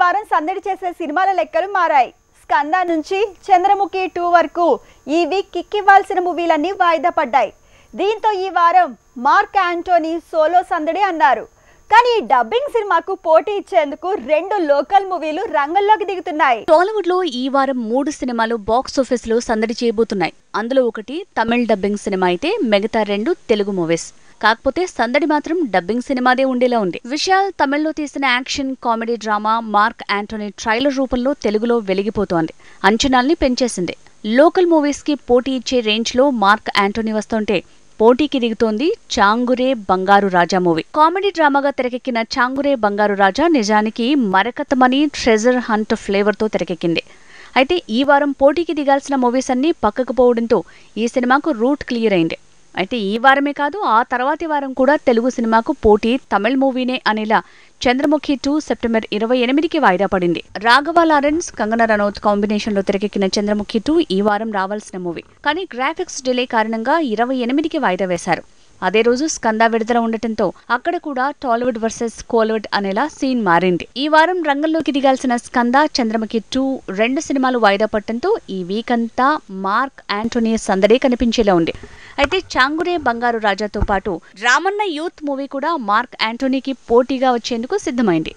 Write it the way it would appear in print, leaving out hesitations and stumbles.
వారం సందడి చేసే సినిమాల లెక్కలు మారాయి. స్కంద నుంచి చంద్రముఖి 2 వరకు ఈ వీక్ కిక్కివ్వాల్సిన మూవీలన్నీ వాయిదా పడ్డాయి. దీంతో ఈ వారం మార్క్ యాంటోనీ సోలో సందడి అన్నారు. కానీ ఈ డబ్బింగ్ సినిమాకు పోటీ ఇచ్చేందుకు 2 లోకల్ మూవీలు రంగంలోకి దిగుతున్నాయి. టాలీవుడ్ లో ఈ వారం 3 సినిమాలు బాక్స్ ఆఫీస్ లో సందడి చేయబోతున్నాయి. అందులో ఒకటి తమిళ డబ్బింగ్ సినిమా అయితే మిగతా 2 తెలుగు మూవీస్. కాకపోతే సందడి మాత్రం డబ్బింగ్ సినిమాదే ఉండేలా ఉంది. విశాల్ తమిళ్లో తీసిన action comedy drama mark Anthony trailer రూపంలో తెలుగులో వెలిగిపోతోంది. అంచనాల్ని పెంచేసింది. లోకల్ మూవీస్ కి పోటీ ఇచ్చే రేంజ్ లో మార్క్ యాంటోనీ వస్తుంటే పోటీకి దిగుతోంది చాంగురే బంగారు రాజా మూవీ. కామెడీ డ్రామాగా తెరకెక్కిన చాంగురే బంగారు రాజా నిజానికి మరకతమని ట్రెజర్ హంట్ ఫ్లేవర్ తో తెరకెక్కింది. అయితే ఈ వారం పోటీకి దిగాల్సిన మూవీస్ అన్ని పక్కకు పోవడంతో ఈ సినిమాకు రూట్ క్లియర్ అయింది. అయితే ఈ వారమే కాదు ఆ తర్వాతి వారం కూడా తెలుగు సినిమాకు పోటీ తమిళ మూవీనే అనేలా చంద్రముఖి 2 సెప్టెంబర్ 28కి వాయిదా పడింది. రాఘవ లారెన్స్ కంగనా రనౌత్ కాంబినేషన్ లో తెరకెక్కిన చంద్రముఖి 2 ఈ వారం రావాల్సిన మూవీ. కానీ గ్రాఫిక్స్ డిలే కారణంగా 28కి వాయిదా వేశారు. అదే రోజు స్కంద విడుదల ఉండటంతో అక్కడ కూడా టాలీవుడ్ వర్సెస్ కోలీవుడ్ అనేలా సీన్ మారింది. ఈ వారం రంగంలోకి దిగాల్సిన స్కంద చంద్రముఖి 2 2 సినిమాలు వాయిదా పడటంతో ఈ వీక్ అంతా మార్క్ యాంటోనీ సందడే కనిపించేలా ఉంది. అయితే చాంగురే బంగారు రాజాతో పాటు రామన్న యూత్ మూవీ కూడా మార్క్ యాంటోనీకి పోటీగా వచ్చేందుకు సిద్ధమైంది.